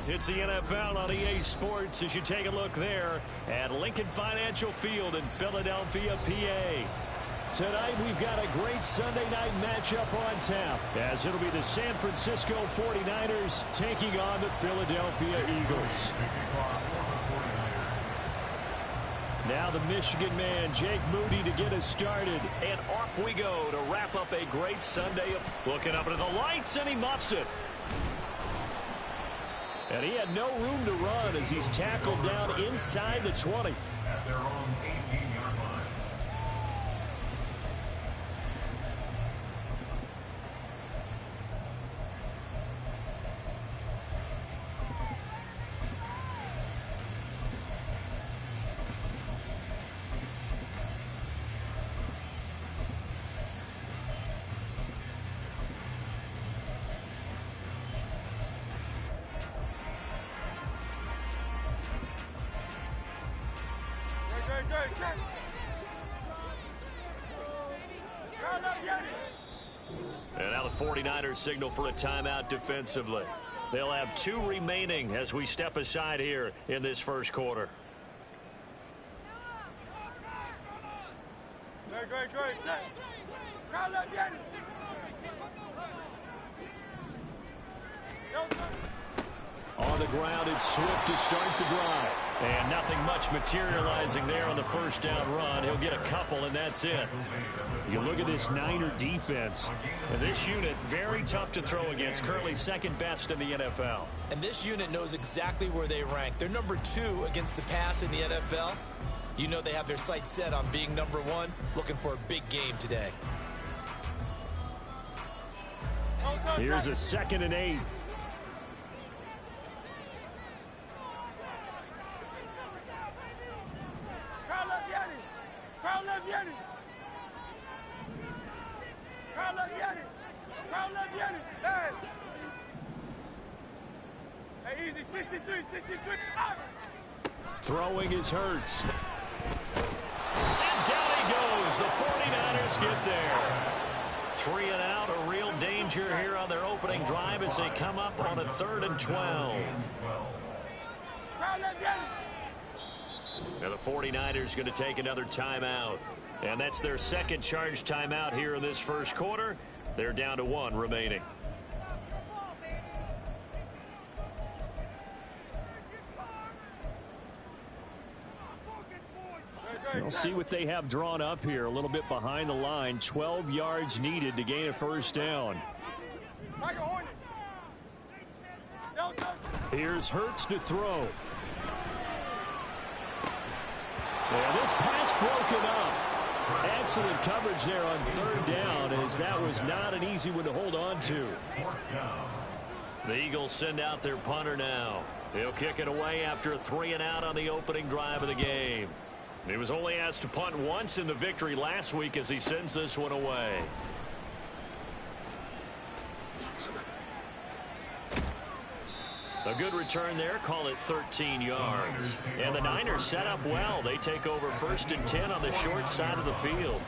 It's the NFL on EA Sports as you take a look there at Lincoln Financial Field in Philadelphia, PA. Tonight we've got a great Sunday night matchup on tap as it'll be the San Francisco 49ers taking on the Philadelphia Eagles. Now the Michigan man, Jake Moody, to get us started. And off we go to wrap up a great Sunday of looking up into the lights, and he muffs it. And he had no room to run as he's tackled down inside the 20. At their own 18-yard line. And now the 49ers signal for a timeout defensively. They'll have 2 remaining as we step aside here in this first quarter. On the ground, it's Swift to start the drive. And nothing much materializing there on the first down run. He'll get a couple, and that's it. You look at this Niner defense. And this unit, very tough to throw against. Currently second best in the NFL. And this unit knows exactly where they rank. They're number 2 against the pass in the NFL. You know they have their sights set on being number 1, looking for a big game today. Here's a 2nd and 8. Throwing is Hurts. And down he goes. The 49ers get there. 3 and out, a real danger here on their opening drive as they come up on a 3rd and 12. And the 49ers going to take another timeout. And that's their second charge timeout here in this first quarter. They're down to 1 remaining. We'll see what they have drawn up here a little bit behind the line. 12 yards needed to gain a first down. Here's Hurts to throw. And this pass broken up. Excellent coverage there on 3rd down, as that was not an easy one to hold on to. The Eagles send out their punter now. He'll kick it away after a 3 and out on the opening drive of the game. He was only asked to punt once in the victory last week as he sends this one away. A good return there, call it 13 yards. And the Niners set up well. They take over 1st and 10 on the short side of the field.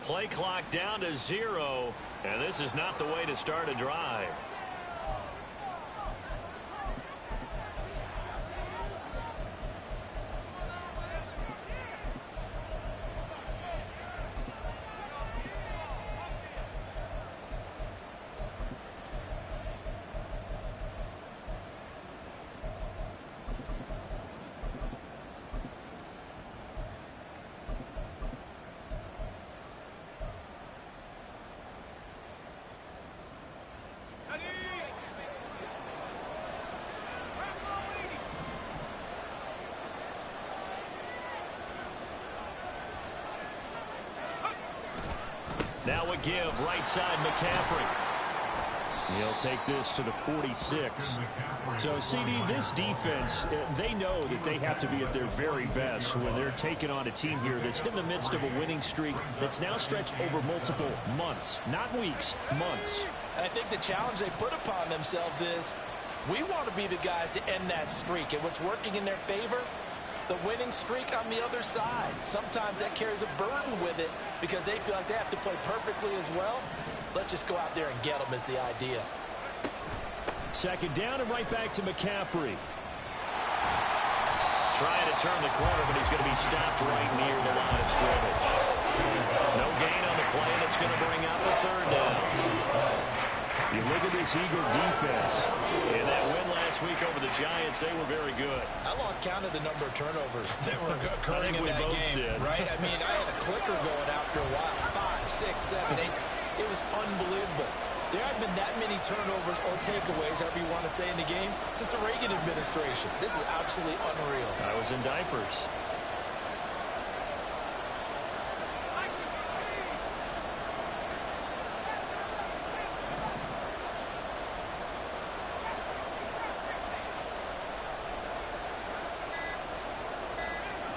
Play clock down to 0, and this is not the way to start a drive. Now a give, right side McCaffrey. He'll take this to the 46. So, CD, this defense, they know that they have to be at their very best when they're taking on a team here that's in the midst of a winning streak that's now stretched over multiple months, not weeks, months. And I think the challenge they put upon themselves is we want to be the guys to end that streak. And what's working in their favor? The winning streak on the other side. Sometimes that carries a burden with it because they feel like they have to play perfectly as well. Let's just go out there and get them is the idea. Second down and right back to McCaffrey. Trying to turn the corner, but he's going to be stopped right near the line of scrimmage. No gain on the play, and it's going to bring up a third down. You look at this Eagle defense. In that win last week over the Giants, they were very good. I lost count of the number of turnovers that were occurring in that game. Did. Right? I mean, I had a clicker going after a while. 5, 6, 7, 8. It was unbelievable. There haven't been that many turnovers or takeaways, however you want to say, in the game since the Reagan administration. This is absolutely unreal. I was in diapers.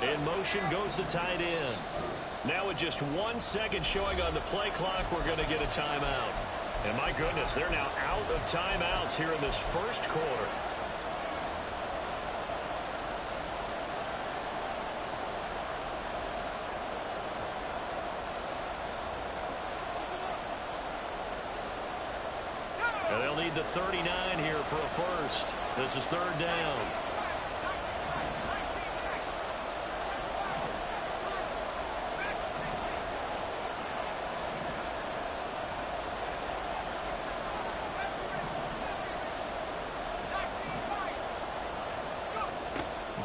In motion goes the tight end. Now with just 1 second showing on the play clock, we're going to get a timeout. And my goodness, they're now out of timeouts here in this first quarter. And they'll need the 39 here for a first. This is third down.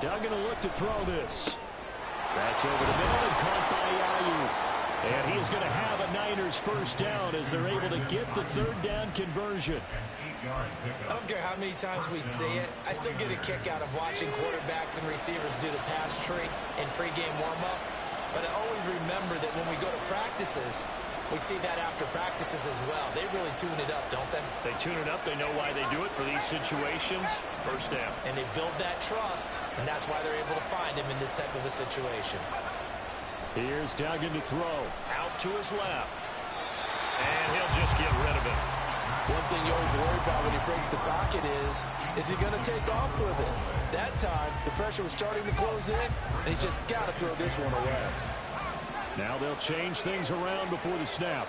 Duggan will look to throw this. That's over the middle and caught by Ayuk. And he is going to have a Niners first down as they're able to get the third down conversion. I don't care how many times we see it. I still get a kick out of watching quarterbacks and receivers do the pass tree in pregame warm-up. But I always remember that when we go to practices, we see that after practices as well. They really tune it up, don't they? They tune it up. They know why they do it for these situations. First down. And they build that trust, and that's why they're able to find him in this type of a situation. Here's Duggan to throw. Out to his left. And he'll just get rid of it. One thing you always worry about when he breaks the pocket is he going to take off with it? That time, the pressure was starting to close in, and he's just got to throw this one away. Now they'll change things around before the snap.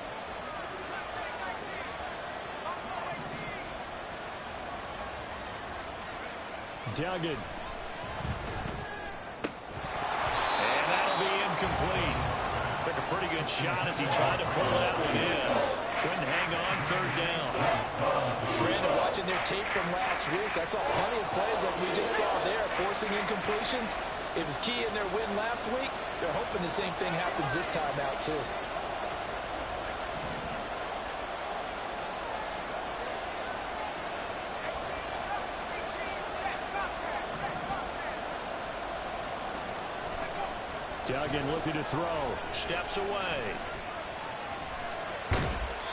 Duggan. And that'll be incomplete. Took a pretty good shot as he tried to pull that one in. Couldn't hang on third down. Brandon, watching their tape from last week, I saw plenty of plays like we just saw there, forcing incompletions. It was key in their win last week. They're hoping the same thing happens this time out, too. Duggan looking to throw. Steps away.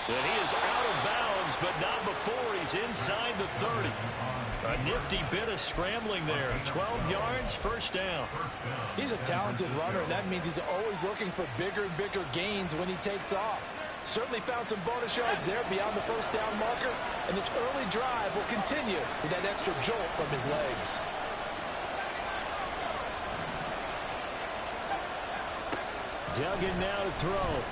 And he is out of bounds, but not before he's inside the 30. A nifty bit of scrambling there. 12 yards, first down. He's a talented runner, and that means he's always looking for bigger and bigger gains when he takes off. Certainly found some bonus yards there beyond the first down marker, and this early drive will continue with that extra jolt from his legs. Duggan now to throw.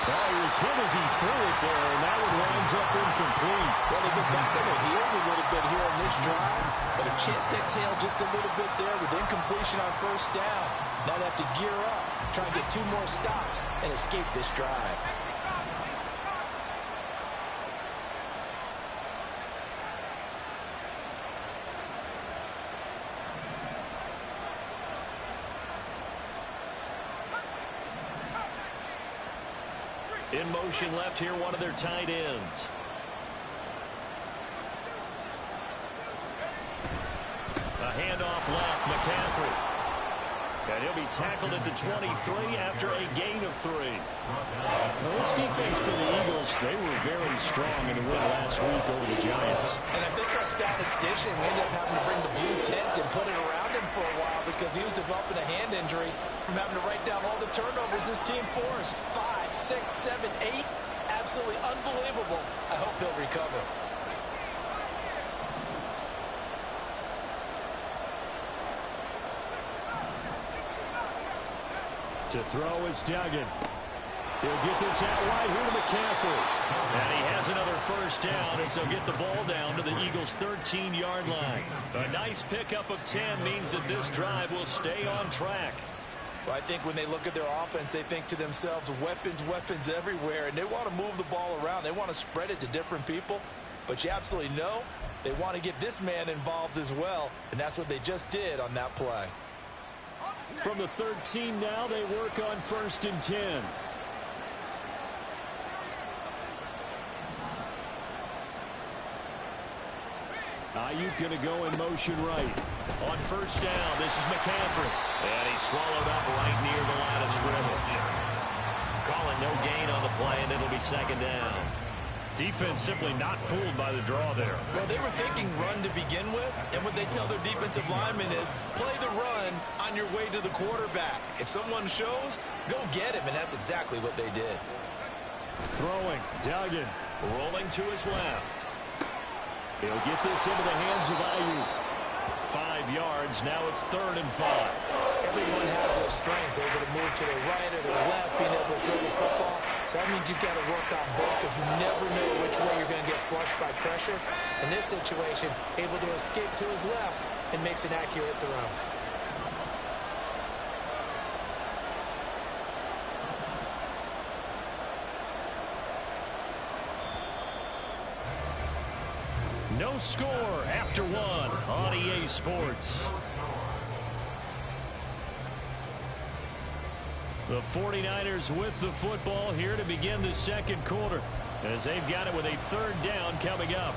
Oh, he was hit as he threw it there, and that one winds up incomplete. Well, they get back on their heels a little bit here on this drive, but a chance to exhale just a little bit there with incompletion on first down. Now they have to gear up, try and get 2 more stops, and escape this drive. In motion left here, one of their tight ends. A handoff left, McCaffrey. And he'll be tackled at the 23 after a gain of 3. Well, this defense for the Eagles, they were very strong in the win last week over the Giants. And I think our statistician ended up having to bring the blue tent and put it around him for a while because he was developing a hand injury from having to write down all the turnovers his team forced. 5, 6, 7, 8. Absolutely unbelievable. I hope he'll recover. To throw is Duggan. He'll get this out wide here to McCaffrey. And he has another first down as they'll get the ball down to the Eagles' 13-yard line. A nice pickup of 10 means that this drive will stay on track. Well, I think when they look at their offense, they think to themselves, weapons, weapons everywhere, and they want to move the ball around. They want to spread it to different people. But you absolutely know they want to get this man involved as well, and that's what they just did on that play. From the 13 now, they work on 1st and 10. Ayuk going to go in motion right. On 1st down, this is McCaffrey. And he's swallowed up right near the line of scrimmage. Calling no gain on the play, and it'll be 2nd down. Defense simply not fooled by the draw there. Well, they were thinking run to begin with, and what they tell their defensive linemen is play the run on your way to the quarterback. If someone shows, go get him, and that's exactly what they did. Throwing, Duggan, rolling to his left. He'll get this into the hands of Ayuk. 5 yards, now it's 3rd and 5. Everyone has their strengths, able to move to their right or their left, being able to throw the football. So that means you've got to work on both because you never know which way you're going to get flushed by pressure. In this situation, able to escape to his left and makes an accurate throw. No score after 1 on EA Sports. The 49ers with the football here to begin the 2nd quarter as they've got it with a 3rd down coming up.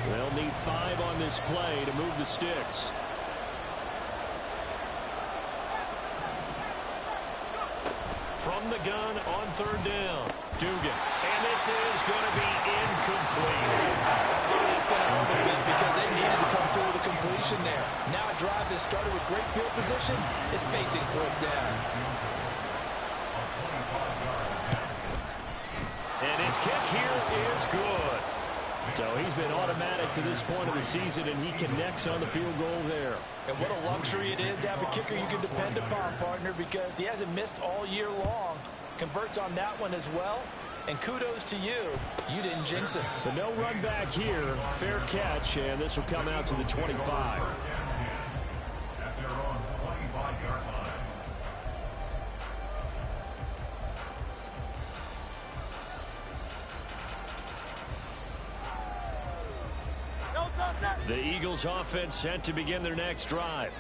They'll need 5 on this play to move the sticks. From the gun on 3rd down. Dugan. And this is going to be incomplete. It's going to hurt a bit because they needed to come through with a completion there. Now a drive that started with great field position is facing 4th down. And his kick here is good. So he's been automatic to this point of the season, and he connects on the field goal there. And what a luxury it is to have a kicker you can depend upon, partner, because he hasn't missed all year long. Converts on that one as well. And kudos to you. You didn't jinx him. But no run back here. Fair catch, and this will come out to the 25. At their own 25-yard line. The Eagles offense set to begin their next drive.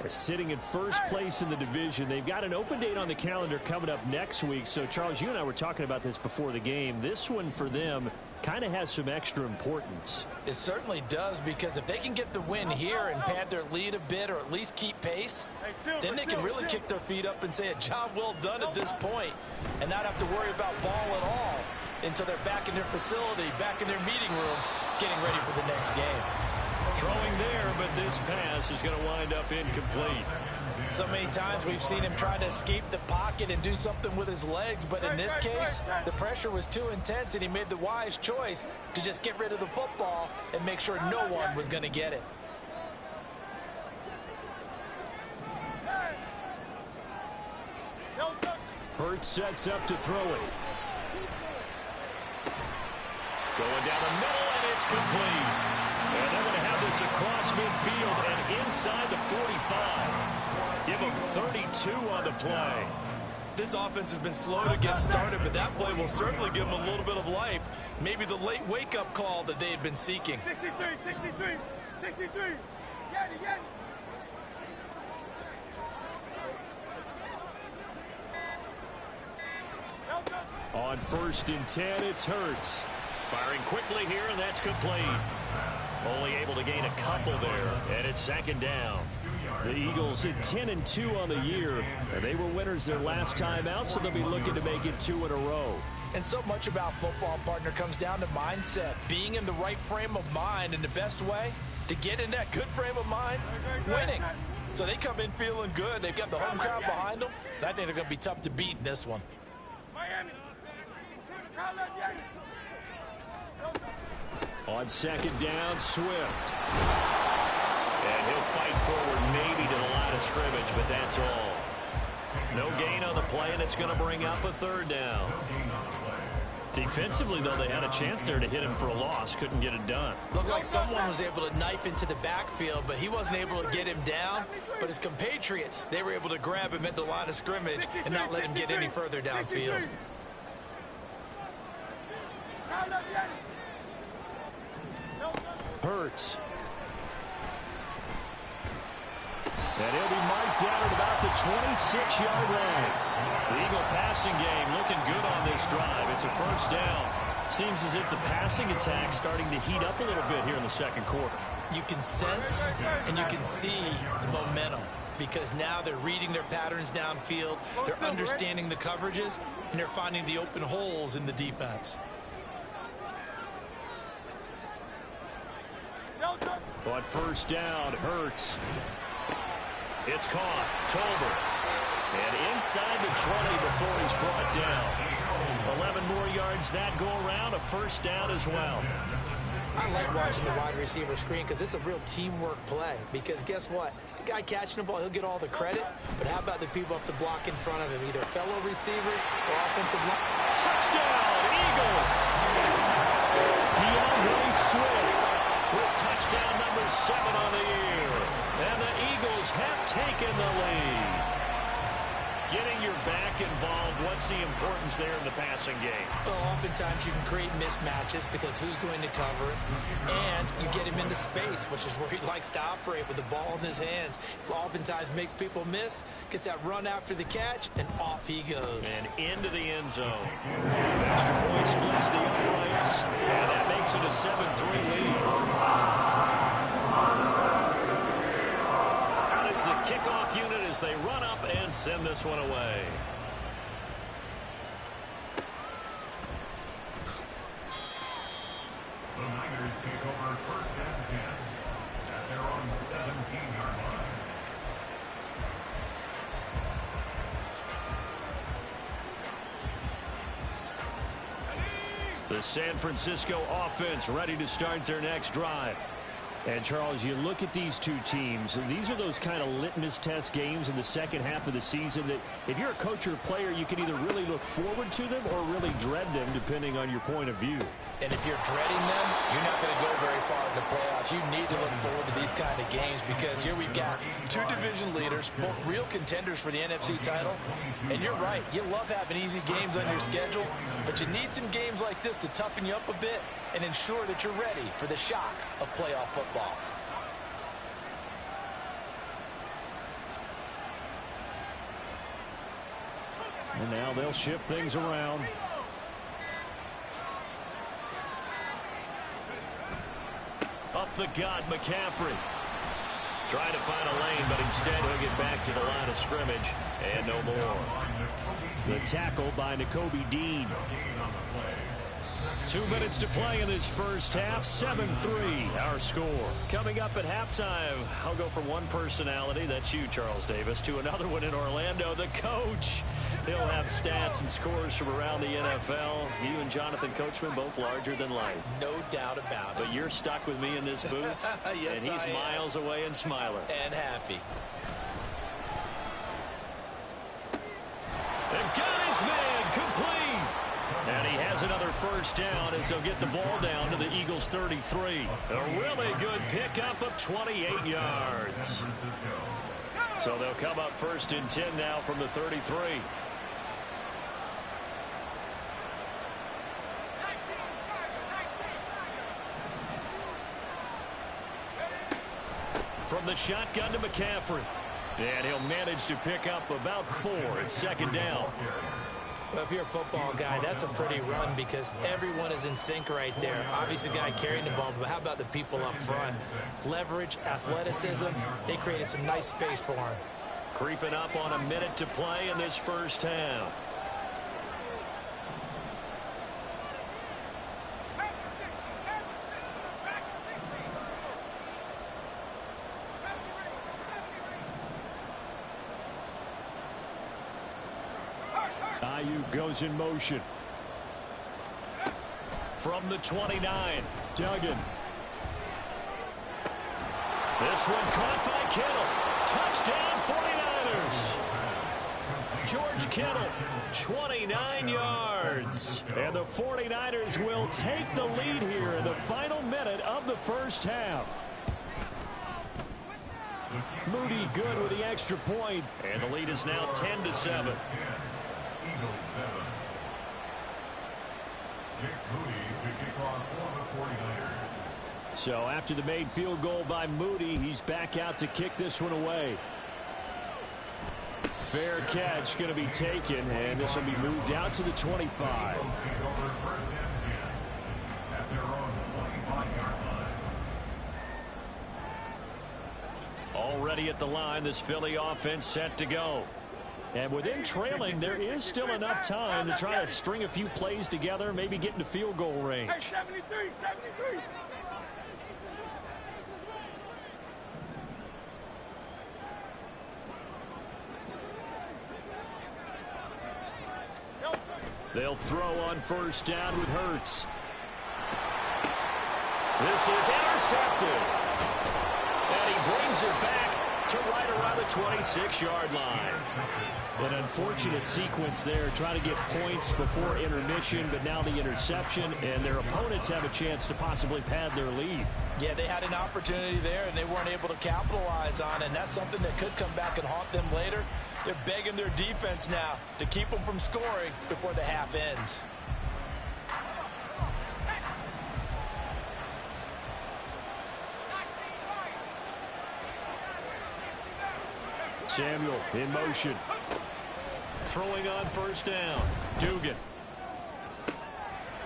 Sitting in 1st place in the division. They've got an open date on the calendar coming up next week. So, Charles, you and I were talking about this before the game. This one for them kind of has some extra importance. It certainly does, because if they can get the win here and pad their lead a bit or at least keep pace, then they can really kick their feet up and say a job well done at this point and not have to worry about ball at all until they're back in their facility, back in their meeting room, getting ready for the next game. Throwing there, but this pass is going to wind up incomplete. So many times we've seen him try to escape the pocket and do something with his legs, but in this case, the pressure was too intense and he made the wise choice to just get rid of the football and make sure no one was going to get it. Hurts sets up to throw it. Going down the middle, and it's complete. And they're going to have this across midfield and inside the 45. Give them 32 on the play. This offense has been slow to get started, but that play will certainly give them a little bit of life. Maybe the late wake-up call that they had been seeking. 63. Yes. On 1st and 10, it's Hurts. Firing quickly here, and that's complete. Only able to gain a couple there, and it's second down. The Eagles at 10-2 on the year. They were winners their last time out, so they'll be looking to make it 2 in a row. And so much about football, partner, comes down to mindset. Being in the right frame of mind, and the best way to get in that good frame of mind, winning. So they come in feeling good. They've got the home crowd behind them. And I think they're going to be tough to beat in this one. On second down, Swift. And he'll fight forward maybe to the line of scrimmage, but that's all. No gain on the play, and it's going to bring up a third down. Defensively, though, they had a chance there to hit him for a loss. Couldn't get it done. Looked like someone was able to knife into the backfield, but he wasn't able to get him down. But his compatriots, they were able to grab him at the line of scrimmage and not let him get any further downfield. Hurts. And he'll be marked down at about the 26-yard line. The Eagle passing game looking good on this drive. It's a first down. Seems as if the passing attack's starting to heat up a little bit here in the second quarter. You can sense and you can see the momentum because now they're reading their patterns downfield, they're understanding the coverages, and they're finding the open holes in the defense. On first down, Hurts. It's caught. Tolbert. And inside the 20 before he's brought down. 11 more yards that go around. A first down as well. I like watching the wide receiver screen because it's a real teamwork play. Because guess what? The guy catching the ball, he'll get all the credit. But how about the people up to block in front of him? Either fellow receivers or offensive line. Touchdown, Eagles! DeAndre Swift with touchdown number 7 on the year. And the Eagles have taken the lead. Getting your back involved, what's the importance there in the passing game? Well, oftentimes you can create mismatches because who's going to cover it, and you get him into space, which is where he likes to operate with the ball in his hands. Oftentimes makes people miss, gets that run after the catch, and off he goes. And into the end zone. Extra point splits the uprights, and that makes it a 7-3 lead. The kickoff unit as they run up and send this one away. The Niners take over first and 10 at their own 17-yard line. The San Francisco offense ready to start their next drive. And, Charles, you look at these two teams, and these are those kind of litmus test games in the second half of the season that if you're a coach or a player, you can either really look forward to them or really dread them, depending on your point of view. And if you're dreading them, you're not going to go very far in the playoffs. You need to look forward to these kind of games because here we've got two division leaders, both real contenders for the NFC title. And you're right, you love having easy games on your schedule, but you need some games like this to toughen you up a bit and ensure that you're ready for the shock of playoff football. And now they'll shift things around. Up the gut, McCaffrey. Trying to find a lane, but instead he'll get back to the line of scrimmage. And no more. The tackle by Nakobe Dean. 2 minutes to play in this first half. 7-3 our score. Coming up at halftime, I'll go from one personality, that's you, Charles Davis, to another one in Orlando, the coach. He'll have stats and scores from around the NFL. You and Jonathan Coachman both larger than life. No doubt about it. But you're stuck with me in this booth. Yes, and he's miles away and smiling. And happy. And got his man complete. And he has another first down as he'll get the ball down to the Eagles' 33. A really good pickup of 28 yards. So they'll come up first and 10 now from the 33. From the shotgun to McCaffrey. And he'll manage to pick up about 4 at second down. Well, if you're a football guy, that's a pretty run because everyone is in sync right there. Obviously, the guy carrying the ball, but how about the people up front? Leverage, athleticism, they created some nice space for him. Creeping up on a minute to play in this first half. Ayuk goes in motion. From the 29, Duggan. This one caught by Kittle. Touchdown 49ers. George Kittle, 29 yards. And the 49ers will take the lead here in the final minute of the first half. Moody good with the extra point. And the lead is now 10-7. So after the made field goal by Moody, he's back out to kick this one away. Fair catch going to be taken, and this will be moved out to the 25. Already at the line, this Philly offense set to go. And with them trailing, there is still enough time to try to string a few plays together, maybe get into field goal range. Hey, 73. They'll throw on first down with Hurts. This is intercepted. And he brings it back to right around the 26-yard line. An unfortunate sequence there, trying to get points before intermission, but now the interception, and their opponents have a chance to possibly pad their lead. Yeah, they had an opportunity there, and they weren't able to capitalize on it, and that's something that could come back and haunt them later. They're begging their defense now to keep them from scoring before the half ends. Samuel in motion. Throwing on first down. Dugan.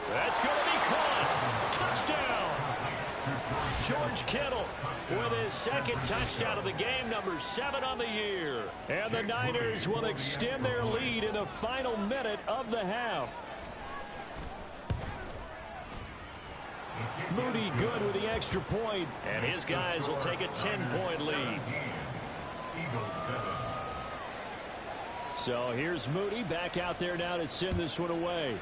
That's going to be caught. Touchdown. George Kittle with his second touchdown of the game, number 7 on the year. And the Niners will extend their lead in the final minute of the half. Moody good with the extra point, and his guys will take a 10-point lead. So here's Moody back out there now to send this one away.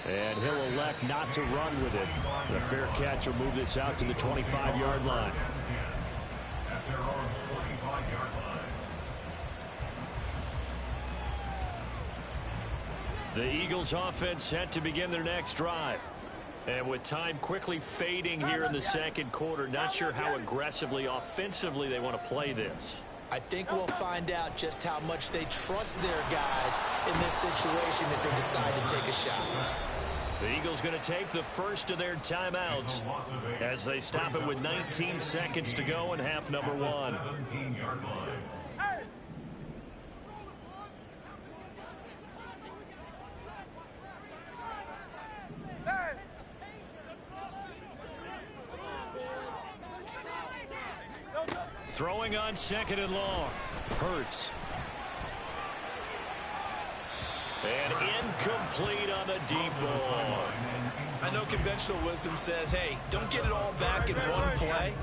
And he'll elect not to run with it. The fair catch will move this out to the 25-yard line. The Eagles offense set to begin their next drive. And with time quickly fading here in the second quarter, not sure how aggressively, offensively they want to play this. I think we'll find out just how much they trust their guys in this situation if they decide to take a shot. The Eagles going to take the first of their timeouts as they stop it with 19 seconds to go in half number 1. Throwing on second and long. Hurts. And incomplete on the deep ball. I know conventional wisdom says, hey, don't get it all back in one play.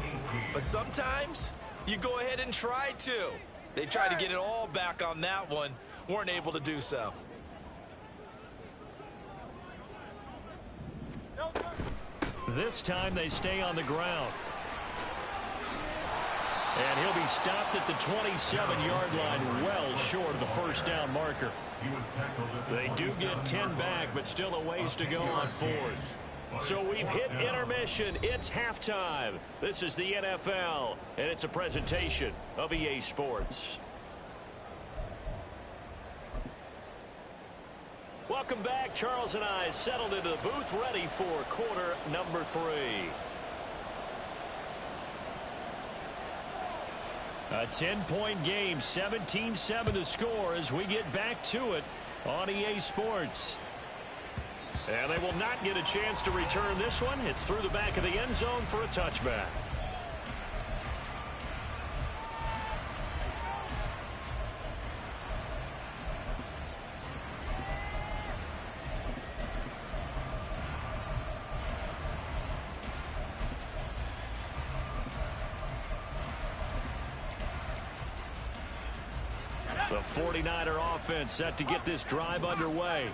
But sometimes you go ahead and try to. They tried to get it all back on that one. Weren't able to do so. This time they stay on the ground. And he'll be stopped at the 27-yard line, well short of the first down marker. They do get 10 back, but still a ways to go on fourth. So we've hit intermission. It's halftime. This is the NFL, and it's a presentation of EA Sports. Welcome back. Charles and I settled into the booth, ready for quarter number 3. A 10-point game, 17-7 the score as we get back to it on EA Sports. And they will not get a chance to return this one. It's through the back of the end zone for a touchback. The 49er offense set to get this drive underway.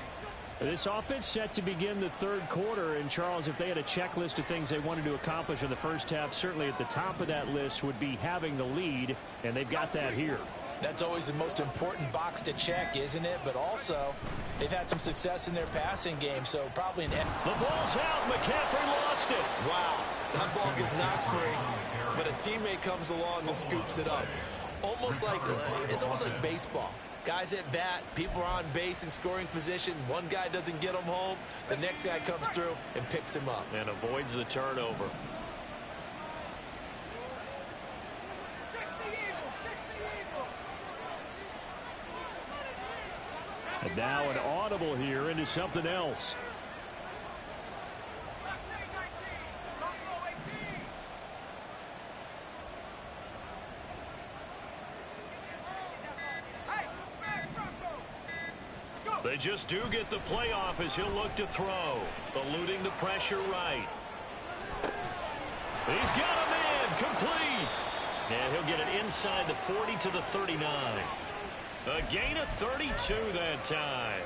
This offense set to begin the third quarter. And, Charles, if they had a checklist of things they wanted to accomplish in the first half, certainly at the top of that list would be having the lead, and they've got that here. That's always the most important box to check, isn't it? But also, they've had some success in their passing game, so probably the ball's out. McCaffrey lost it. Wow, that ball gets knocked free, but a teammate comes along and scoops it up. It's almost like baseball. Guys at bat, people are on base in scoring position. One guy doesn't get him home. The next guy comes through and picks him up. And avoids the turnover. And now an audible here into something else. They just do get the playoff as he'll look to throw. Eluding the pressure right. He's got him in. Complete. And he'll get it inside the 40 to the 39. A gain of 32 that time.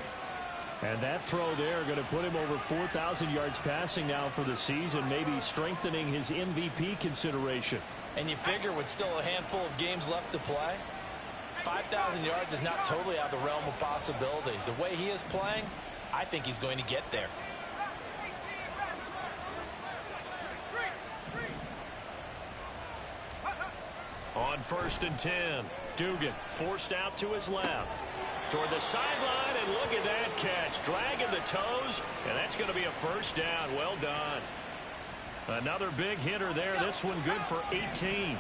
And that throw there going to put him over 4,000 yards passing now for the season, maybe strengthening his MVP consideration. And you figure with still a handful of games left to play, 5,000 yards is not totally out of the realm of possibility. The way he is playing, I think he's going to get there. On 1st and 10, Dugan forced out to his left. Toward the sideline, and look at that catch. Dragging the toes, and that's going to be a first down. Well done. Another big hitter there. This one good for 18.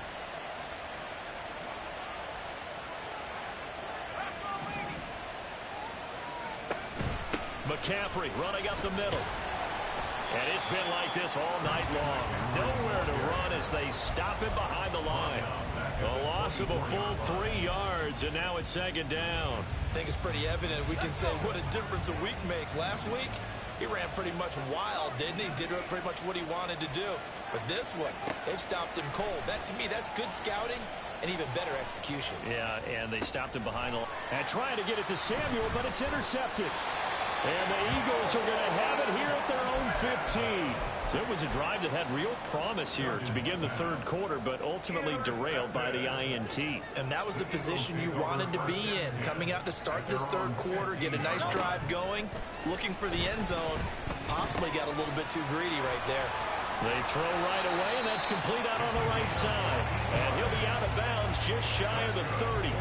McCaffrey running up the middle. And it's been like this all night long. Nowhere to run as they stop him behind the line. A loss of a full 3 yards, and now it's 2nd down. I think it's pretty evident. We can say what a difference a week makes. Last week, he ran pretty much wild, didn't he? Did pretty much what he wanted to do. But this one, they've stopped him cold. That, to me, that's good scouting and even better execution. Yeah, and they stopped him behind the line. And trying to get it to Samuel, but it's intercepted. And the Eagles are going to have it here at their own 15. So it was a drive that had real promise here to begin the third quarter, but ultimately derailed by the INT. And that was the position you wanted to be in. Coming out to start this third quarter, get a nice drive going, looking for the end zone. Possibly got a little bit too greedy right there. They throw right away, and that's complete out on the right side. And he'll be out of bounds just shy of the 30.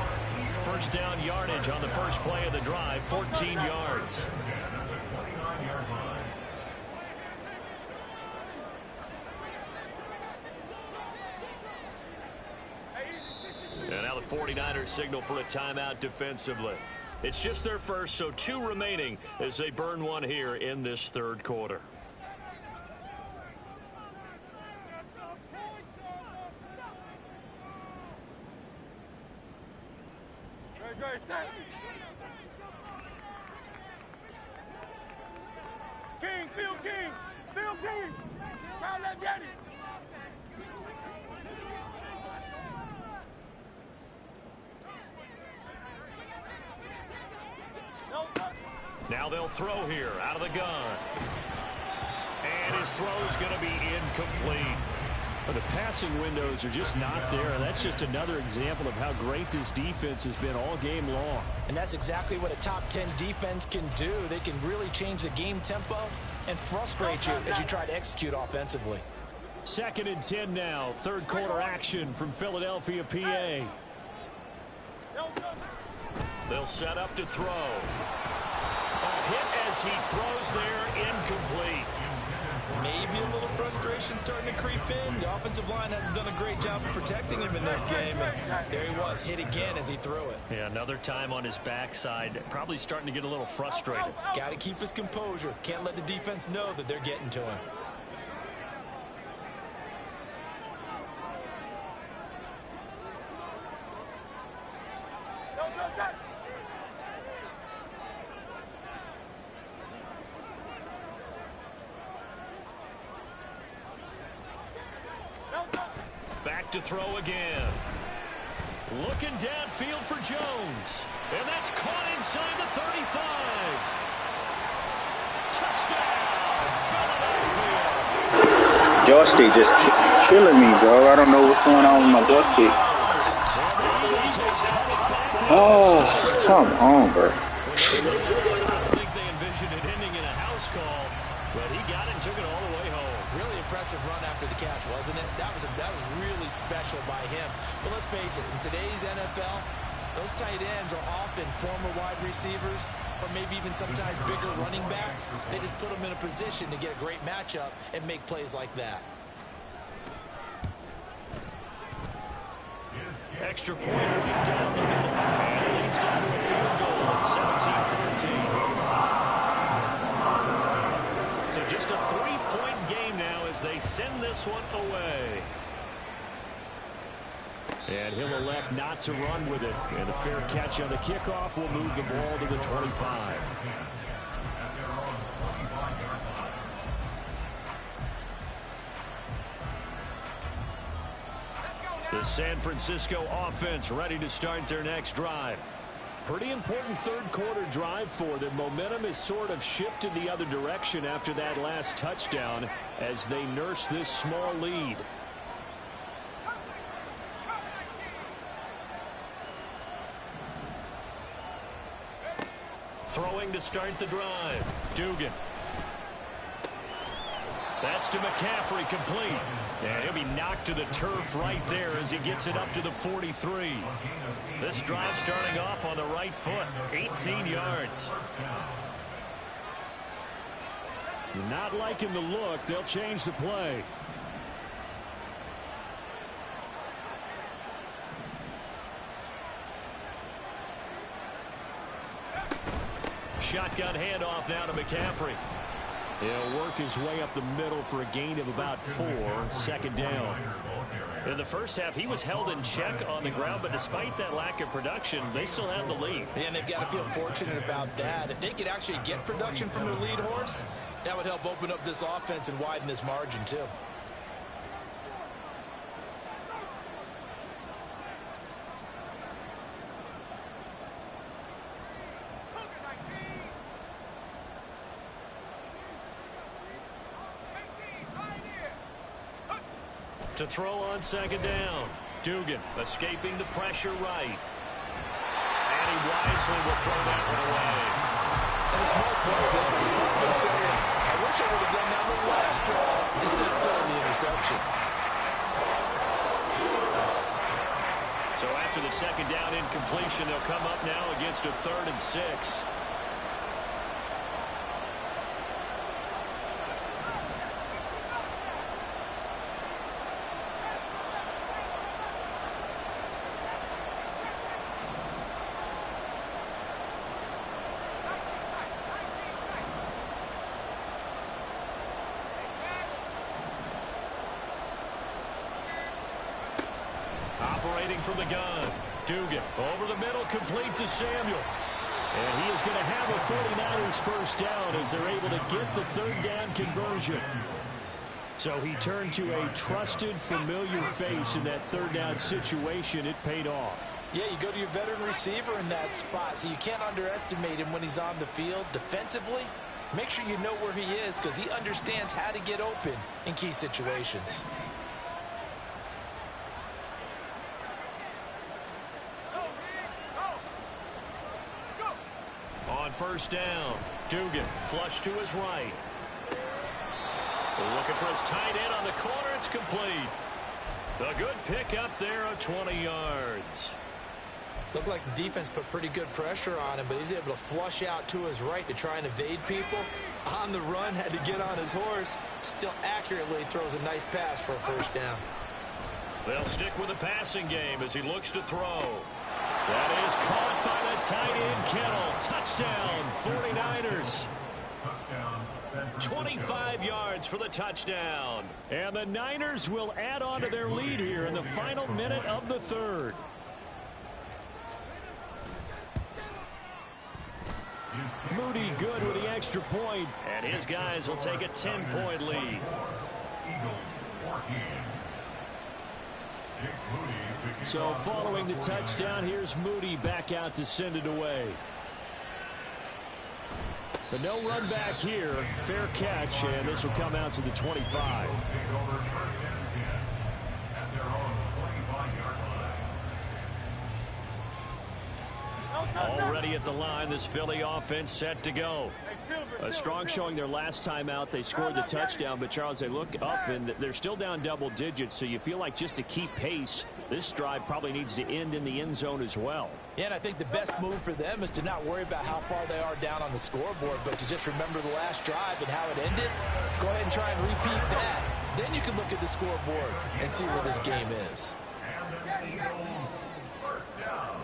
First down yardage on the first play of the drive, 14 yards. And now the 49ers signal for a timeout defensively. It's just their first, so 2 remaining as they burn one here in this third quarter. King, Phil King, Phil King. Try to let Daddy. Now they'll throw here out of the gun. And his throw's going to be incomplete. But the passing windows are just not there, and that's just another example of how great this defense has been all game long. And that's exactly what a top 10 defense can do. They can really change the game tempo and frustrate you as you try to execute offensively. 2nd and 10 now. Third quarter action from Philadelphia, PA. They'll set up to throw. A hit as he throws there, incomplete. Maybe a little frustration starting to creep in. The offensive line hasn't done a great job of protecting him in this game. And there he was, hit again as he threw it. Yeah, another time on his backside. Probably starting to get a little frustrated. Got to keep his composure. Can't let the defense know that they're getting to him. Back to throw again. Looking downfield for Jones. And that's caught inside the 35. Touchdown, Philadelphia. Joystick just killing me, bro. I don't know what's going on with my joystick. Oh, come on, bro. I don't think they envisioned it ending in a house call, but he got it and took it all the way home. Really impressive run after the catch, wasn't it? That was really special by him. But let's face it, in today's NFL, those tight ends are often former wide receivers or maybe even sometimes bigger running backs. They just put them in a position to get a great matchup and make plays like that. Extra point right down the middle. And it leads down to a field goal at 17-14. So just a 3-point game now as they send this one away. And he'll elect not to run with it. And a fair catch on the kickoff will move the ball to the 25. The San Francisco offense ready to start their next drive. Pretty important third quarter drive for them. Momentum has sort of shifted the other direction after that last touchdown as they nurse this small lead. Throwing to start the drive. Dugan. That's to McCaffrey, complete. And he'll be knocked to the turf right there as he gets it up to the 43. This drive starting off on the right foot. 18 yards. Not liking the look. They'll change the play. Shotgun handoff now to McCaffrey. He'll work his way up the middle for a gain of about 4. Second down. In the first half, he was held in check on the ground, but despite that lack of production, they still have the lead. And they've got to feel fortunate about that. If they could actually get production from their lead horse, that would help open up this offense and widen this margin too. To throw on second down. Dugan escaping the pressure right. And he wisely will throw that one away. And a small play there. He's probably saying, I wish I would have done that on the last drive instead of throwing the interception. So after the second down incompletion, they'll come up now against a 3rd and 6. Operating from the gun. Dugan over the middle, complete to Samuel. And he is going to have a 49ers first down as they're able to get the 3rd down conversion. So he turned to a trusted, familiar face in that 3rd down situation. It paid off. Yeah, you go to your veteran receiver in that spot, so you can't underestimate him when he's on the field defensively. Make sure you know where he is because he understands how to get open in key situations. On first down, Dugan flush to his right. Looking for his tight end on the corner. It's complete. A good pick up there of 20 yards. Looked like the defense put pretty good pressure on him, but he's able to flush out to his right to try and evade people. On the run, had to get on his horse. Still accurately throws a nice pass for a first down. They'll stick with the passing game as he looks to throw. That is caught by the tight end, Kittle. Touchdown, 49ers. Touchdown, San Francisco. 25 yards for the touchdown. And the Niners will add on to their lead here in the final minute of the third. Moody good with the extra point, and his guys will take a 10-point lead. Eagles 14. Jake Moody taking So off following the for touchdown, here's Moody back out to send it away. But no run back here. Fair catch, and this will come out to the 25. Take over first and 10 at their own 25-yard line. Already at the line, this Philly offense set to go. A strong showing their last time out. They scored the touchdown, but Charles, they look up and they're still down double digits, so you feel like just to keep pace, this drive probably needs to end in the end zone as well. Yeah, and I think the best move for them is to not worry about how far they are down on the scoreboard, but to just remember the last drive and how it ended. Go ahead and try and repeat that. Then you can look at the scoreboard and see where this game is. And the Eagles first down.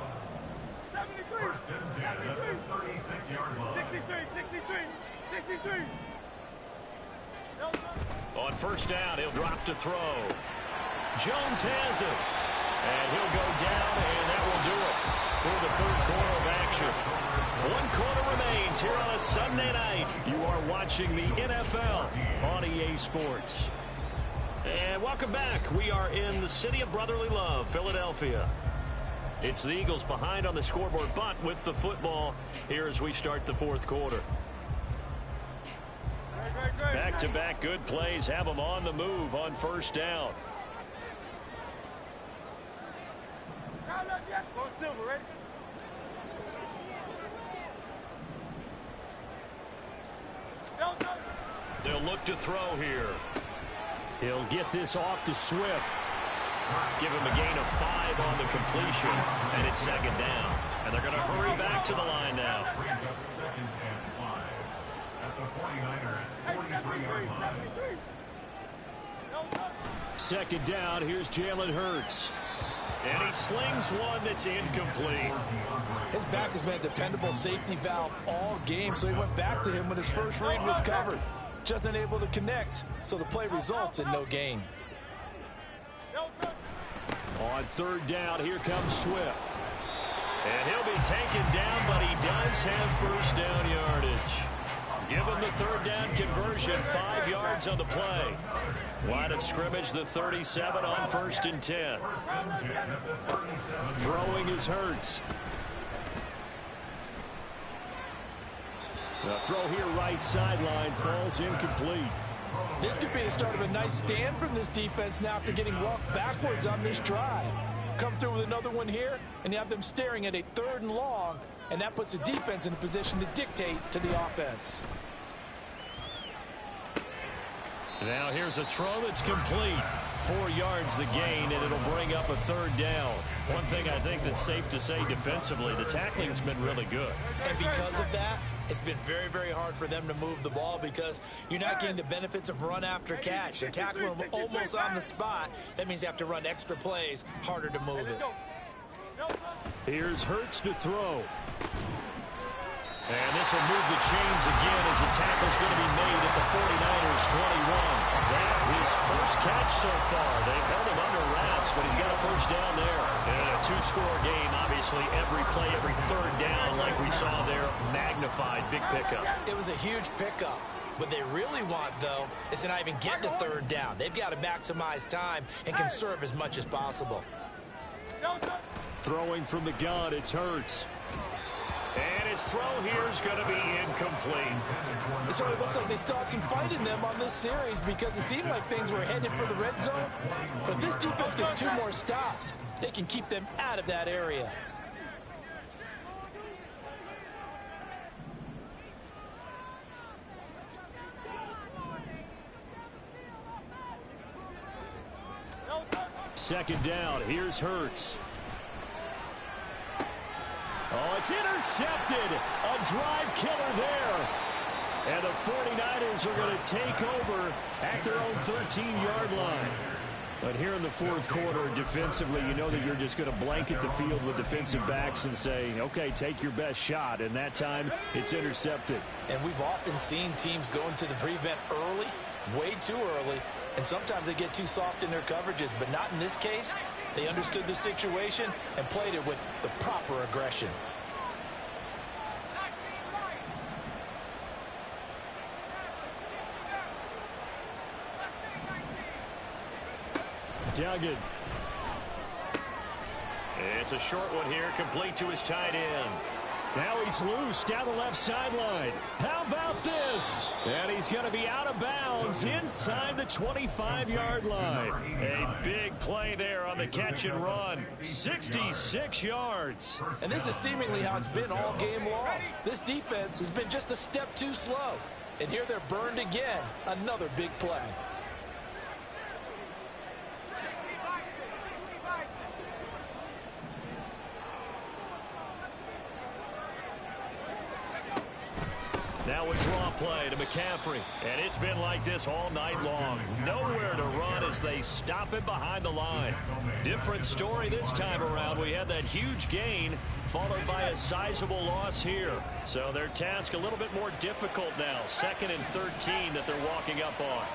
First and 10 at the 36-yard line. 63. On first down, he'll drop to throw. Jones has it. And he'll go down, and that will do it for the third quarter of action. 1 quarter remains here on a Sunday night. You are watching the NFL on EA Sports. And welcome back. We are in the city of brotherly love, Philadelphia. It's the Eagles behind on the scoreboard, but with the football here as we start the fourth quarter. Back-to-back good plays have them on the move on first down. Go Silver, ready? They'll look to throw here. He'll get this off to Swift. Give him a gain of 5 on the completion, and it's second down. And they're going to hurry back to the line now. Brings up second and 5 at the 49ers 43-yard line. Second down, here's Jalen Hurts. And he slings one that's incomplete. His back has been a dependable safety valve all game, so he went back to him when his first read was covered. Just unable to connect, so the play results in no gain. On third down, here comes Swift. And he'll be taken down, but he does have first down yardage. Give him the third down conversion, 5 yards on the play. Line of scrimmage, the 37 on first and 10. Throwing is Hurts. The throw here right sideline falls incomplete. This could be the start of a nice stand from this defense now after getting walked backwards on this drive. Come through with another one here, and you have them staring at a 3rd and long, and that puts the defense in a position to dictate to the offense. Now here's a throw that's complete. 4 yards the gain, and it'll bring up a third down. One thing I think that's safe to say defensively, the tackling's been really good. And because of that, it's been very, very hard for them to move the ball because you're not getting the benefits of run after catch. They're tackling them almost on the spot. That means they have to run extra plays, harder to move it. Here's Hurts to throw. And this will move the chains again as the tackle's going to be made at the 49ers 21. That his first catch so far. They've held him under wraps, but he's got a first down there. And a 2-score game, obviously every play, every third down like we saw there, magnified, big pickup. It was a huge pickup. What they really want, though, is to not even get to third down. They've got to maximize time and conserve as much as possible. Throwing from the gun, it's Hurts. And his throw here is going to be incomplete. It certainly looks like they still have some fight in them on this series because it seemed like things were headed for the red zone. But this defense gets 2 more stops. They can keep them out of that area. Second down, here's Hurts. Oh, it's intercepted. A drive killer there. And the 49ers are going to take over at their own 13-yard line. But here in the fourth quarter, defensively, you know that you're just going to blanket the field with defensive backs and say, okay, take your best shot. And that time, it's intercepted. And we've often seen teams go into the prevent early, way too early, and sometimes they get too soft in their coverages. But not in this case. They understood the situation and played it with the proper aggression. Duggan. It's a short one here, complete to his tight end. Now he's loose down the left sideline. How about this? And he's going to be out of bounds inside the 25-yard line. A big play there on the catch and run. 66 yards. And this is seemingly how it's been all game long. This defense has been just a step too slow. And here they're burned again. Another big play. Now a draw play to McCaffrey. And it's been like this all night long. Nowhere to run as they stop him behind the line. Different story this time around. We had that huge gain followed by a sizable loss here. So their task a little bit more difficult now. 2nd and 13 that they're walking up on.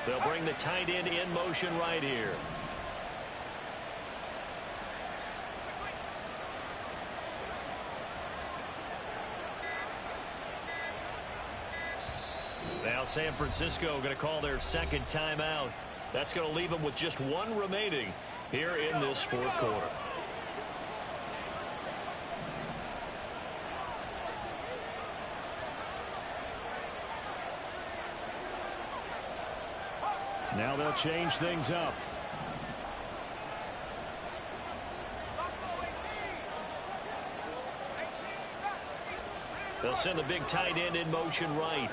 They'll bring the tight end in motion right here. Now San Francisco going to call their second timeout. That's going to leave them with just one remaining here in this fourth quarter. Now they'll change things up. They'll send the big tight end in motion right.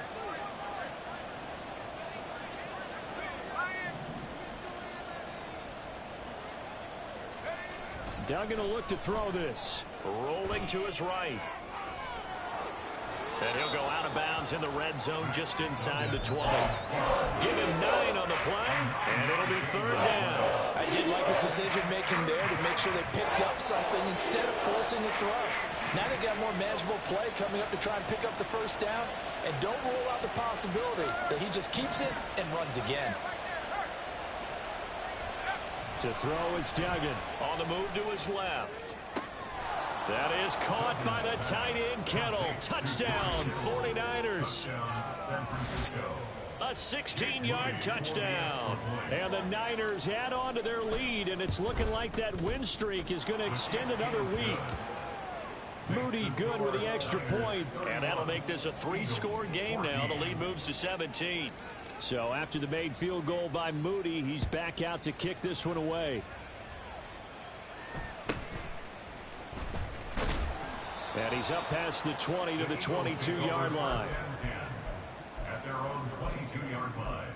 Duggan will look to throw this. Rolling to his right. And he'll go out of bounds in the red zone just inside the 20. Give him 9 on the play, and it'll be 3rd down. I did like his decision-making there to make sure they picked up something instead of forcing the throw. Now they got more manageable play coming up to try and pick up the first down. And don't rule out the possibility that he just keeps it and runs again. To throw is Duggan. On the move to his left. That is caught by the tight end Kittle. Touchdown, 49ers. A 16-yard touchdown. And the Niners add on to their lead, and it's looking like that win streak is going to extend another week. Moody good with the extra point, and that'll make this a 3-score game now. The lead moves to 17. So after the made field goal by Moody, he's back out to kick this one away. And he's up past the 20 to the 22-yard line. At their own 22-yard line.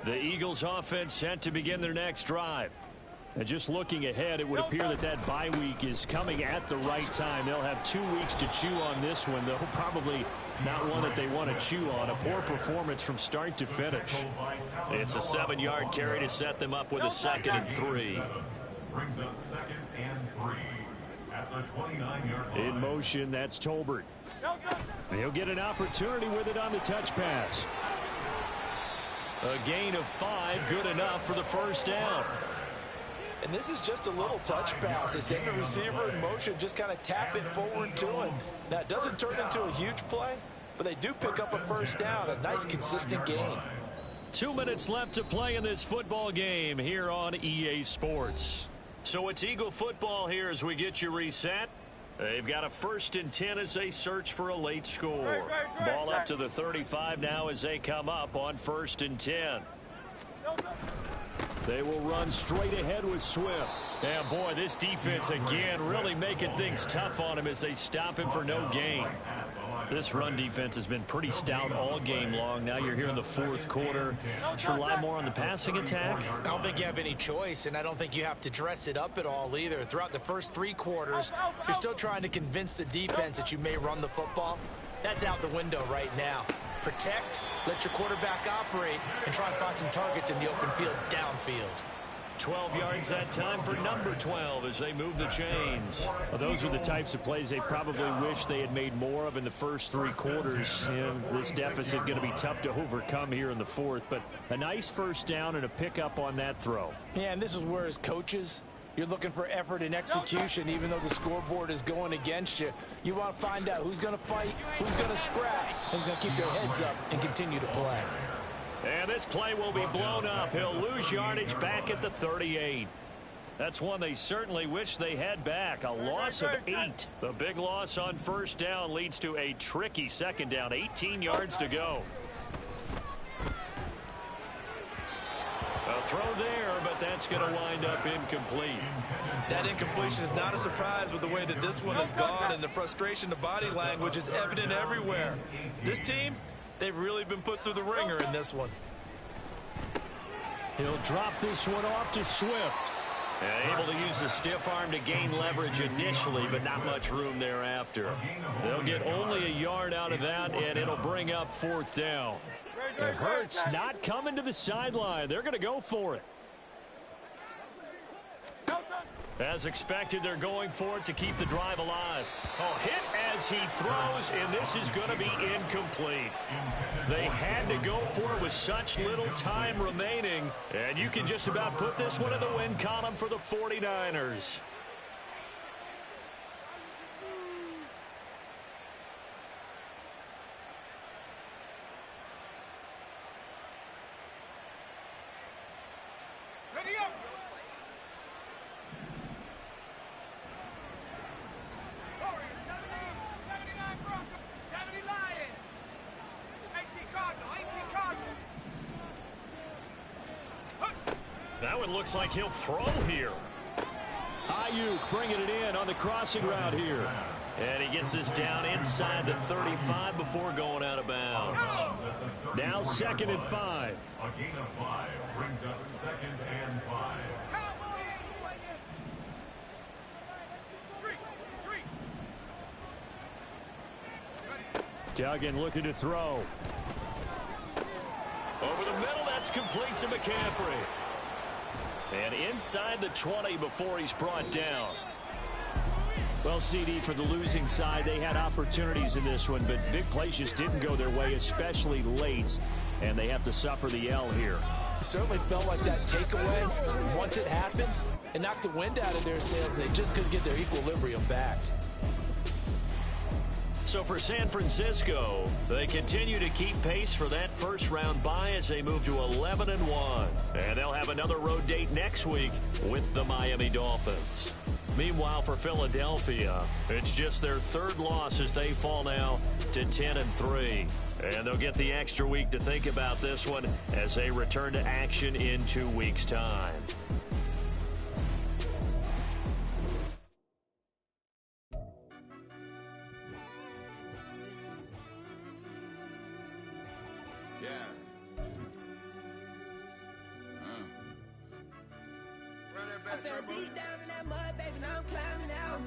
The Eagles offense set to begin their next drive. And just looking ahead, it would appear that that bye week is coming at the right time. They'll have 2 weeks to chew on this one, though probably not one that they want to chew on. A poor performance from start to finish. It's a 7-yard carry to set them up with a 2nd and 3. Brings up 2nd and 3 at the 29-yard line. In motion, that's Tolbert. And he'll get an opportunity with it on the touch pass. A gain of 5, good enough for the first down. And this is just a little touch pass. They send the receiver in motion, just kind of tap it forward to him. Now, it doesn't turn into a huge play, but they do pick up a first down, a nice, consistent gain. 2 minutes left to play in this football game here on EA Sports. So it's Eagle football here as we get you reset. They've got a 1st and 10 as they search for a late score. Ball up to the 35 now as they come up on 1st and 10. They will run straight ahead with Swift. And boy, this defense again really making things tough on him as they stop him for no gain. This run defense has been pretty stout all game long. Now you're here in the fourth quarter. Should rely more on the passing attack. I don't think you have any choice, and I don't think you have to dress it up at all either. Throughout the first 3 quarters, you're still trying to convince the defense that you may run the football. That's out the window right now. Protect, let your quarterback operate, and try and find some targets in the open field downfield. 12 yards that time for number 12 as they move the chains. Well, those are the types of plays they probably wish they had made more of in the first 3 quarters. And this deficit going to be tough to overcome here in the fourth, but a nice first down and a pickup on that throw. Yeah, and this is where as coaches, you're looking for effort and execution even though the scoreboard is going against you. You want to find out who's going to fight, who's going to scrap, who's going to keep their heads up and continue to play. And this play will be blown up. He'll lose yardage back at the 38. That's one they certainly wish they had back. A loss of 8. The big loss on first down leads to a tricky second down. 18 yards to go. A throw there, but that's going to wind up incomplete. That incompletion is not a surprise with the way that this one has gone, and the frustration, the body language is evident everywhere. This team, they've really been put through the ringer in this one. He'll drop this one off to Swift. And able to use the stiff arm to gain leverage initially, but not much room thereafter. They'll get only a yard out of that, and it'll bring up fourth down. It hurts not coming to the sideline. They're going to go for it. As expected, they're going for it to keep the drive alive. Oh, hit as he throws, and this is going to be incomplete. They had to go for it with such little time remaining, and you can just about put this one in the win column for the 49ers. Ready up. That one looks like he'll throw here. Ayuk bringing it in on the crossing route here. And he gets this down inside the 35 before going out of bounds. Now 2nd and 5. A gain of 5 brings up 2nd and 5. Duggan looking to throw. Over the middle, that's complete to McCaffrey. And inside the 20 before he's brought down. Well, CD, for the losing side, they had opportunities in this one, but big plays just didn't go their way, especially late, and they have to suffer the L here. It certainly felt like that takeaway, once it happened, it knocked the wind out of their sails. They just couldn't get their equilibrium back. So for San Francisco, they continue to keep pace for that first-round bye as they move to 11-1. And they'll have another road date next week with the Miami Dolphins. Meanwhile, for Philadelphia, it's just their 3rd loss as they fall now to 10-3. And they'll get the extra week to think about this one as they return to action in 2 weeks' time. Run that back, turbo. Deep down in that mud, baby, now I'm climbing out.